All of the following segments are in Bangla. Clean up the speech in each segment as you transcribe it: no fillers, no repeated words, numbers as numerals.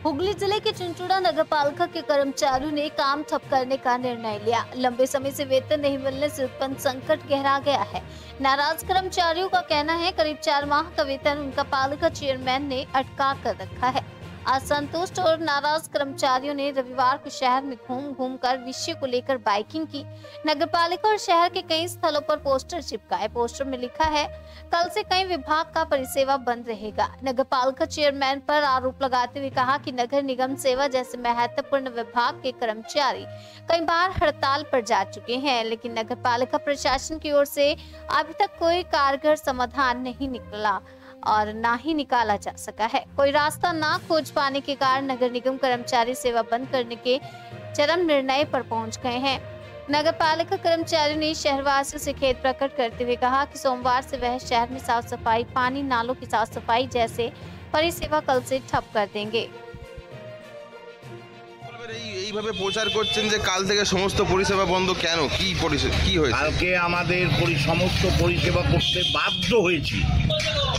हुगली जिले के चुनचुड़ा नगरपालिका के कर्मचारियों ने काम ठप करने का निर्णय लिया। लंबे समय से वेतन नहीं मिलने से उत्पन्न संकट गहरा गया है। नाराज कर्मचारियों का कहना है करीब 4 माह का वेतन उनका पालिका चेयरमैन ने अटका कर रखा है। असंतुष्ट और नाराज कर्मचारियों ने रविवार को शहर में घूम कर विषय को लेकर बाइकिंग की। नगरपालिका और शहर के कई स्थलों पर पोस्टर चिपकाए। पोस्टर में लिखा है, कल से कई विभाग का परिसेवा बंद रहेगा। नगरपालिका चेयरमैन पर आरोप लगाते हुए कहा कि नगर निगम सेवा जैसे महत्वपूर्ण विभाग के कर्मचारी कई बार हड़ताल पर जा चुके हैं, लेकिन नगरपालिका प्रशासन की ओर से अभी तक कोई कारगर समाधान नहीं निकला और ना ही निकाला जा सका है। कोई रास्ता ना खोज पाने के कारण नगर निगम कर्मचारी सेवा बंद करने के चरम निर्णय पर पहुंच गए हैं। नगरपालिका कर्मचारियों ने शहरवासियों से खेद प्रकट करते हुए कहा कि सोमवार से वह शहर में साफ सफाई, पानी, नालों की साफ सफाई जैसे परिसेवा कल से ठप कर देंगे। এইভাবে প্রচার করছেন যে কাল থেকে সমস্ত পরিষেবা বন্ধ, কেন, কি হয়েছে? কালকে আমাদের সমস্ত পরিষেবা করতে বাধ্য হয়েছি।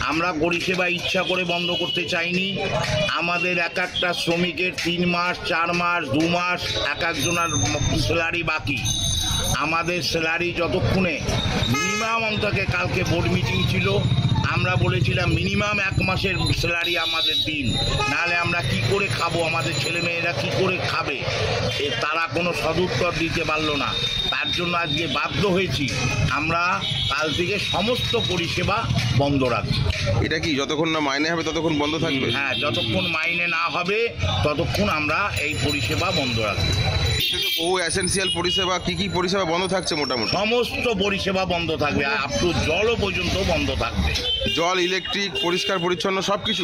আমরা পরিষেবা ইচ্ছা করে বন্ধ করতে চাইনি। আমাদের এক একটা শ্রমিকের 3 মাস, 4 মাস, 2 মাস এক একজনের স্যালারি বাকি। আমাদের স্যালারি যতক্ষণে মিনিমাম অন্তত কালকে বোর্ড মিটিং ছিল, আমরা বলেছিলাম মিনিমাম 1 মাসের স্যালারি আমাদের দিন, নাহলে আমরা কি করে খাবো, আমাদের ছেলেমেয়েরা কি করে খাবে। তারা কোনো সদুত্তর দিতে পারলো না। তার জন্য আজকে বাধ্য হয়েছি আমরা কাল থেকে সমস্ত পরিষেবা বন্ধ রাখবো। এটা কি যতক্ষণ না মাইনে হবে ততক্ষণ বন্ধ থাকবে? হ্যাঁ, যতক্ষণ মাইনে না হবে ততক্ষণ আমরা এই পরিষেবা বন্ধ রাখবো। বহু এসেনশিয়াল পরিষেবা, কি পরিষেবা বন্ধ থাকছে? মোটামুটি সমস্ত পরিষেবা বন্ধ থাকবে, আপ টু জলও পর্যন্ত বন্ধ থাকবে। জল, ইলেকট্রিক, পরিষ্কার পরিচ্ছন্ন সবকিছু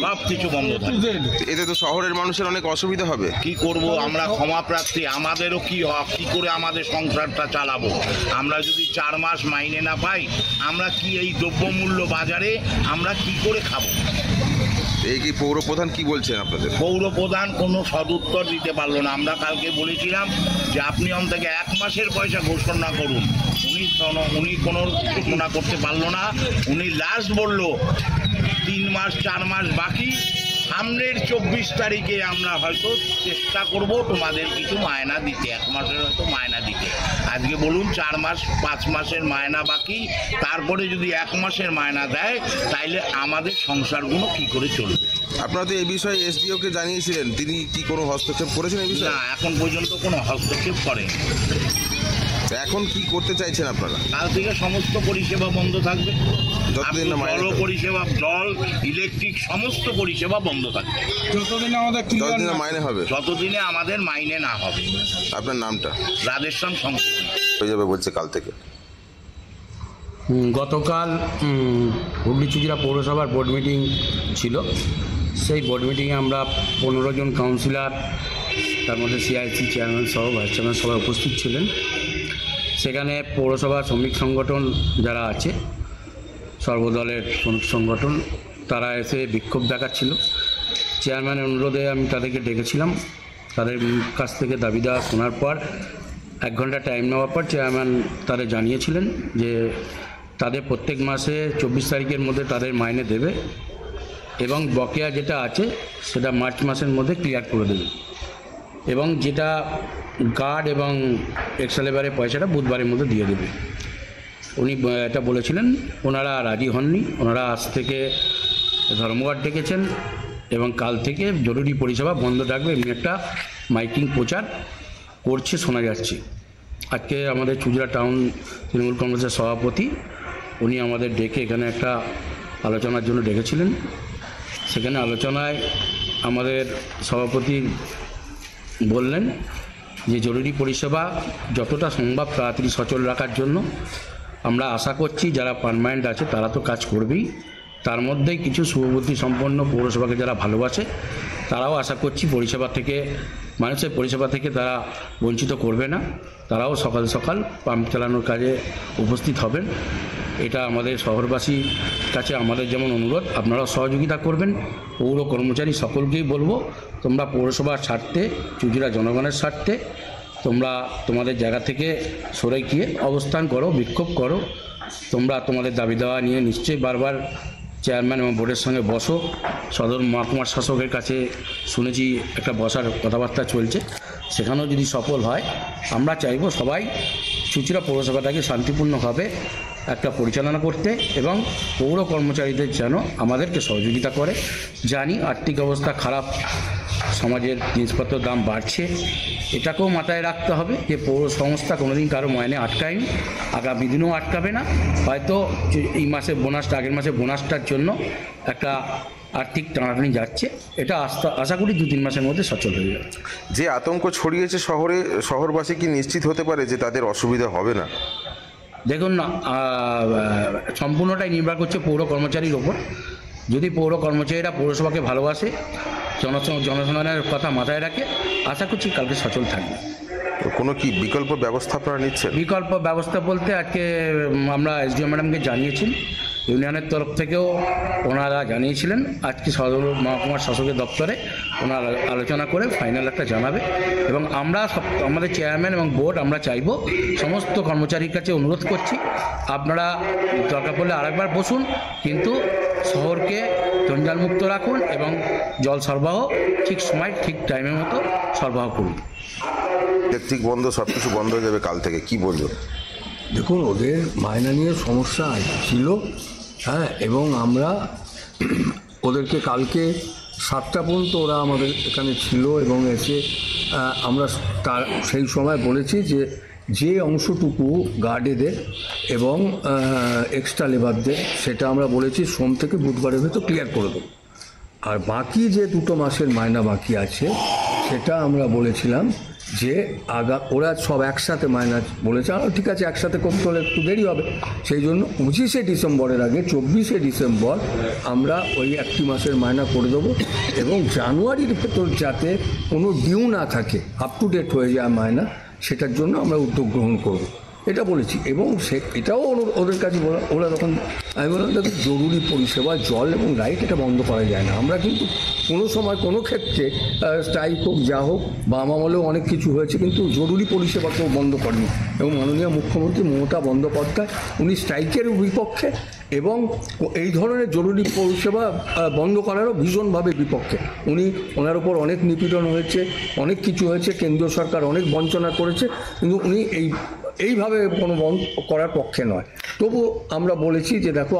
বন্ধ থাকবে। এতে তো শহরের মানুষের অনেক অসুবিধা হবে। কি করব আমরা, ক্ষমা প্রার্থী। আমাদেরও কি হক, কি করে আমাদের সংসারটা চালাবো? আমরা যদি 4 মাস মাইনে না পাই, আমরা কি এই দ্রব্যমূল্য বাজারে আমরা কি করে খাবো? এই কি পৌরপ্রধান কি বলছেন আপনাদের? পৌরপ্রধান কোনো সদুত্তর দিতে পারলো না। আমরা কালকে বলেছিলাম যে আপনি অন্তত 1 মাসের পয়সা ঘোষণা করুন। উনি কোনো ঘোষণা করতে পারলো না। উনি লাস্ট বললো 3 মাস 4 মাস বাকি, সামনের 24 তারিখে আমরা হয়তো চেষ্টা করব তোমাদের কিছু মায়না দিতে, 1 মাসের হয়তো মায়না দিতে। আজকে বলুন 4 মাস 5 মাসের মায়না বাকি, তারপরে যদি 1 মাসের মায়না দেয় তাইলে আমাদের সংসারগুলো কি করে চলবে? আপনারা তো এই বিষয়ে এসডিওকে জানিয়েছিলেন, তিনি কি কোনো হস্তক্ষেপ করেছেন এই বিষয়ে? না, এখন পর্যন্ত কোনো হস্তক্ষেপ করেনি। এখন কি করতে চাইছেন আপনারা? কাল থেকে সমস্ত পরিষেবা বন্ধ থাকবে। যতদিন না জল পরিষেবা, জল, ইলেকট্রিক সমস্ত পরিষেবা বন্ধ থাকবে যতদিনে মাইনে হবে, যতদিনে আমাদের মাইনে না হবে। আপনার নামটা? রাধেশ্যাম শঙ্কর। হয়ে যাবে বলছে কাল থেকে। গতকাল হুগলি চুঁচুড়া পৌরসভার বোর্ড মিটিং ছিল। সেই বোর্ড মিটিংয়ে আমরা 15 জন কাউন্সিলর, তার মধ্যে সিআইসি চেয়ারম্যান সহ ভাইস চেয়ারম্যান সবাই উপস্থিত ছিলেন। সেখানে পৌরসভা শ্রমিক সংগঠন যারা আছে, সর্বদলের শ্রমিক সংগঠন, তারা এসে বিক্ষোভ দেখাচ্ছিল। চেয়ারম্যানের অনুরোধে আমি তাদেরকে ডেকেছিলাম। তাদের কাছ থেকে দাবি দেওয়া শোনার পর 1 ঘন্টা টাইম নেওয়ার পর চেয়ারম্যান তাদের জানিয়েছিলেন যে তাদের প্রত্যেক মাসে 24 তারিখের মধ্যে তাদের মাইনে দেবে এবং বকেয়া যেটা আছে সেটা মার্চ মাসের মধ্যে ক্লিয়ার করে দেবে, এবং যেটা গার্ড এবং এক্সট্রা লেবারের পয়সাটা বুধবারের মধ্যে দিয়ে দেবে। উনি এটা বলেছিলেন। ওনারা রাজি হননি। ওনারা আজ থেকে ধর্মঘট ডেকেছেন এবং কাল থেকে জরুরি পরিষেবা বন্ধ রাখবে, এমনি একটা মাইকিং প্রচার করছে শোনা যাচ্ছে। আজকে আমাদের চুঁচুড়া টাউন তৃণমূল কংগ্রেসের সভাপতি, উনি আমাদের ডেকে এখানে একটা আলোচনার জন্য ডেকেছিলেন। সেখানে আলোচনায় আমাদের সভাপতি বললেন যে জরুরি পরিষেবা যতটা সম্ভব তাড়াতাড়ি সচল রাখার জন্য আমরা আশা করছি যারা পার্মানেন্ট আছে তারা তো কাজ করবেই, তার মধ্যেই কিছু শুভবুদ্ধি সম্পন্ন পৌরসভাকে যারা ভালোবাসে তারাও আশা করছি পরিষেবা থেকে, মানুষের পরিষেবা থেকে তারা বঞ্চিত করবে না। তারাও সকাল সকাল পাম্প চালানোর কাজে উপস্থিত হবেন। এটা আমাদের শহরবাসীর কাছে আমাদের যেমন অনুরোধ, আপনারাও সহযোগিতা করবেন। পৌর কর্মচারী সকলকেই বলবো, তোমরা পৌরসভার স্বার্থে, চুঁচুড়া জনগণের স্বার্থে তোমরা তোমাদের জায়গা থেকে সরে গিয়ে অবস্থান করো, বিক্ষোভ করো। তোমরা তোমাদের দাবি দেওয়া নিয়ে নিশ্চয়ই বারবার চেয়ারম্যান এবং বোর্ডের সঙ্গে বসো। সদর মহকুমার শাসকের কাছে শুনেছি একটা বসার কথাবার্তা চলছে, সেখানেও যদি সফল হয় আমরা চাইব সবাই চুঁচুড়া পৌরসভাটাকে শান্তিপূর্ণভাবে একটা পরিচালনা করতে এবং পৌর কর্মচারীদের যেন আমাদেরকে সহযোগিতা করে। জানি আর্থিক অবস্থা খারাপ, সমাজের জিনিসপত্রের দাম বাড়ছে, এটাকেও মাথায় রাখতে হবে যে পৌর সংস্থা কোনোদিন কারো মাইনে আটকায়নি, আগামী দিনেও আটকাবে না। হয়তো এই মাসে বোনাসটা, আগের মাসে বোনাসটার জন্য একটা আর্থিক টানাটানি যাচ্ছে, এটা আশা করি 2-3 মাসের মধ্যে সচল হয়ে যাবে। যে আতঙ্ক ছড়িয়েছে শহরে, শহরবাসী কি নিশ্চিত হতে পারে যে তাদের অসুবিধা হবে না? দেখুন না, সম্পূর্ণটাই নির্ভর করছে পৌর কর্মচারীর ওপর। যদি পৌর কর্মচারীরা পৌরসভাকে ভালোবাসে, জনসাধারণের কথা মাথায় রাখে, আশা করছি কালকে সচল থাকবে। কোনো কি বিকল্প ব্যবস্থা আপনারা নিচ্ছেন? বিকল্প ব্যবস্থা বলতে আজকে আমরা এসডিও ম্যাডামকে জানিয়েছি, ইউনিয়নের তরফ থেকেও ওনারা জানিয়েছিলেন, আজকে সদর মহকুমার শাসকের দপ্তরে ওনারা আলোচনা করে ফাইনাল একটা জানাবে। এবং আমরা আমাদের চেয়ারম্যান এবং বোর্ড আমরা চাইব, সমস্ত কর্মচারীর কাছে অনুরোধ করছি, আপনারা দরকার পড়লে আরেকবার বসুন, কিন্তু শহরকে জঞ্জালমুক্ত রাখুন এবং জল সরবরাহ ঠিক সময় ঠিক টাইমের মতো সরবরাহ করুন। ইলেকট্রিক বন্ধ, সব কিছু বন্ধ হয়ে যাবে কাল থেকে, কি বলবো? দেখুন, ওদের মায়না নিয়ে সমস্যা ছিল, হ্যাঁ, এবং আমরা ওদেরকে কালকে 7টা পর্যন্ত ওরা আমাদের এখানে ছিল এবং এসে আমরা তার সেই সময় বলেছি যে অংশটুকু গার্ডেদের এবং এক্সট্রা লেবারদের সেটা আমরা বলেছি সোম থেকে বুধবারের ভেতর ক্লিয়ার করে দেবো। আর বাকি যে 2 মাসের মায়না বাকি আছে সেটা আমরা বলেছিলাম যে ওরা সব একসাথে মায়না বলেছে, আর ঠিক আছে একসাথে করতে হলে একটু দেরি হবে, সেই জন্য 25শে ডিসেম্বরের আগে 24শে ডিসেম্বর আমরা ওই 1 মাসের মায়না করে দেবো এবং জানুয়ারির ভেতর যাতে কোনো ডিউ না থাকে, আপ টু ডেট হয়ে যায় মায়না, সেটার জন্য আমরা উদ্যোগ গ্রহণ করব, এটা বলেছি। এবং এটাও ওদের কাছে ওরা তখন আমি বললাম, দেখুন জরুরি পরিষেবা জল এবং লাইট এটা বন্ধ করা যায় না। আমরা কিন্তু কোনো সময় কোনো ক্ষেত্রে স্ট্রাইক হোক যা হোক বা আমলেও অনেক কিছু হয়েছে, কিন্তু জরুরি পরিষেবাকেও বন্ধ করেনি। এবং মাননীয় মুখ্যমন্ত্রী মমতা বন্দ্যোপাধ্যায় উনি স্ট্রাইকের বিপক্ষে এবং এই ধরনের জরুরি পরিষেবা বন্ধ করারও ভীষণভাবে বিপক্ষে। ওনার উপর অনেক নিপীড়ন হয়েছে, অনেক কিছু হয়েছে, কেন্দ্রীয় সরকার অনেক বঞ্চনা করেছে, কিন্তু উনি এইভাবে কোনো বন্ধ করার পক্ষে নয়। তবু আমরা বলেছি যে দেখো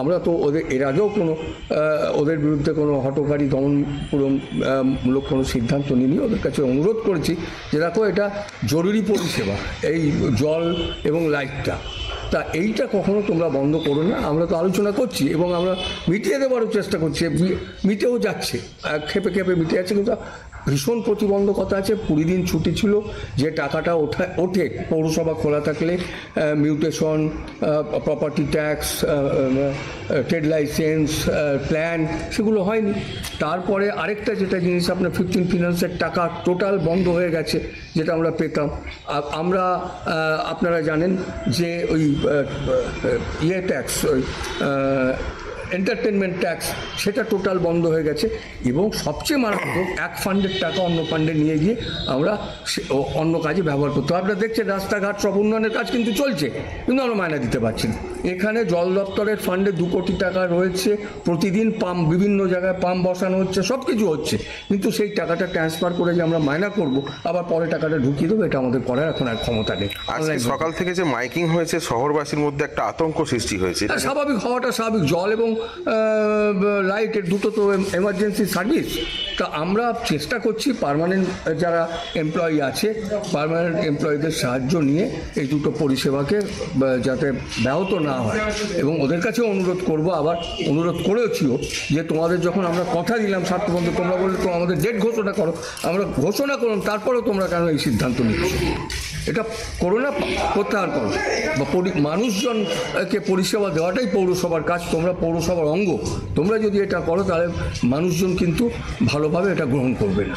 আমরা তো এর আগেও ওদের বিরুদ্ধে কোনো হঠকারী দমনমূলক কোনো সিদ্ধান্ত নিইনি। ওদের কাছে অনুরোধ করেছি যে দেখো এটা জরুরি পরিষেবা, এই জল এবং লাইটটা, তা এইটা কখনো তোমরা বন্ধ করো না। আমরা তো আলোচনা করছি এবং আমরা মিটিয়ে দেওয়ারও চেষ্টা করছি, মিটেও যাচ্ছে, খেপে খেপে মিটে যাচ্ছে, কিন্তু ভীষণ প্রতিবন্ধকতা আছে। 20 দিন ছুটি ছিল, যে টাকাটা ওঠে পৌরসভা খোলা থাকলে, mutation, property tax, trade licence, plan, সেগুলো হয়নি। তারপরে আরেকটা যেটা জিনিস আপনার 15 ফিনান্সের টাকা টোটাল বন্ধ হয়ে গেছে, যেটা আমরা পেতাম। আমরা আপনারা জানেন যে ওই ট্যাক্স, ওই এন্টারটেনমেন্ট ট্যাক্স, সেটা টোটাল বন্ধ হয়ে গেছে। এবং সবচেয়ে মারাত্মক, এক ফান্ডের টাকা অন্য ফান্ডে নিয়ে গিয়ে আমরা অন্য কাজে ব্যবহার করতে হবে। আপনারা দেখছেন রাস্তাঘাট সব উন্নয়নের কাজ কিন্তু চলছে, কিন্তু আমরা মায়না দিতে পারছি না। এখানে জল দপ্তরের ফান্ডে 2 কোটি টাকা রয়েছে, প্রতিদিন পাম্প, বিভিন্ন জায়গায় পাম্প বসানো হচ্ছে, সব কিছু হচ্ছে, কিন্তু সেই টাকাটা ট্রান্সফার করে যে আমরা মায়না করব, আবার পরে টাকাটা ঢুকিয়ে দেবো, এটা আমাদের করার এখন আর ক্ষমতা নেই। আজকে সকাল থেকে যে মাইকিং হয়েছে, শহরবাসীর মধ্যে একটা আতঙ্ক সৃষ্টি হয়েছে। স্বাভাবিক হওয়াটা স্বাভাবিক, জল এবং লাইটের দুটো তো এমার্জেন্সি সার্ভিস। তা আমরা চেষ্টা করছি পার্মানেন্ট যারা এমপ্লয়ি আছে, পার্মানেন্ট এমপ্লয়িদের সাহায্য নিয়ে এই দুটো পরিষেবাকে যাতে ব্যাহত না হয়। এবং ওদের কাছেও অনুরোধ করব, আবার অনুরোধ করেওছিও, যে তোমাদের যখন আমরা কথা দিলাম স্বার্থবন্ধ, তোমরা বললে তো আমাদের ডেট ঘোষণা করো, আমরা ঘোষণা করলাম, তারপরেও তোমরা কেন এই সিদ্ধান্ত নিচ্ছ? এটা করো না, প্রত্যাহার করো। বা মানুষজনকে পরিষেবা দেওয়াটাই পৌরসভার কাজ, তোমরা পৌরসভার অঙ্গ, তোমরা যদি এটা করো তাহলে মানুষজন কিন্তু ভালোভাবে এটা গ্রহণ করবে না।